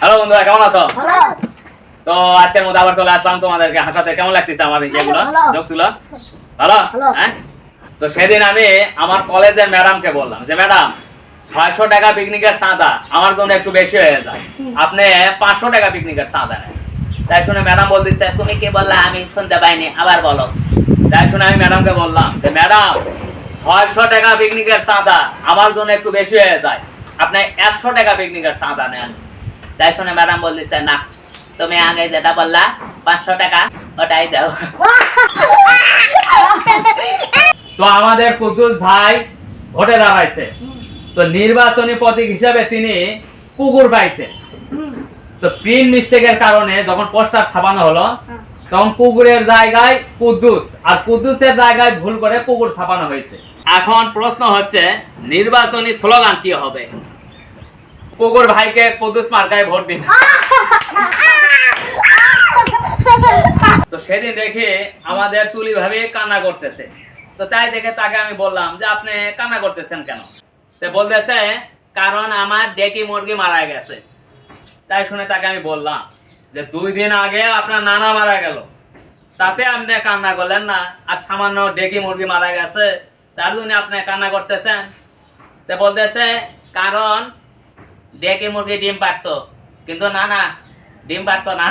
Hello বন্ধুরা, কেমন আছো? তো আজকের মধ্যে আবার চলে আসলাম তোমাদেরকে হাসাতে। কেমন লাগতেছে আমার যেগুলো জোকসগুলো? ভালো? হ্যাঁ। তো সেদিন আমি আমার কলেজের ম্যাডামকে বললাম যে ম্যাডাম, 600 টাকা পিকনিকের চাঁদা আমার জন্য একটু বেশি হয়ে যায়, আপনি 500 টাকা পিকনিকের চাঁদা নেন। তাই শুনে ম্যাডাম বলতেছে, তুমি কি বললা? আমি শুনতে পাইনি, আবার বলো। তাই শুনে আমি ম্যাডামকে বললাম যে ম্যাডাম, 600 টাকা পিকনিকের চাঁদা আমার জন্য একটু বেশি হয়ে যায়, আপনি 100 টাকা পিকনিকের চাঁদা নেন। তাই শুনে ম্যাডাম বলতেছে, না, তুমি আগে যেটা বললা 500 টাকা, ওটাই দাও। তো আমাদের কুদ্দুস ভাই ভোটে দাঁড়াইছে, তো নির্বাচনী প্রতীক হিসাবে তিনি কুকুর পাইছে। তো প্রিন্ট মিস্টেকের কারণে যখন পোস্টার ছাপানো হলো, তখন কুকুরের জায়গায় কুদ্দুস আর কুদ্দুসের জায়গায় ভুল করে কুকুর ছাপানো হয়েছে। এখন প্রশ্ন হচ্ছে, নির্বাচনী স্লোগান কি হবে? কুকুর ভাইকে কুদ্দুস মার্কায় ভোট দিন। তো সেদিন দেখে আমাদের তুলি ভাবে কান্না করতেছে। তো তাই দেখে তাকে আমি বললাম যে আপনি কান্না করতেছেন কেন? তো বলতেছে, কারণ আমার ডেকি মুরগি মারা গেছে। তাই শুনে তাকে আমি বললাম যে 2 দিন আগে আপনার নানা মারা গেল, তাতে আপনি কান্না করলেন না, আর সামান্য ডেকি মুরগি মারা গেছে তার জন্য আপনি কান্না করতেছেন। তো বলতেছে, কারণ ডেকি মুরগি ডিম পারতো, কিন্তু নানা ডিম পারতো না।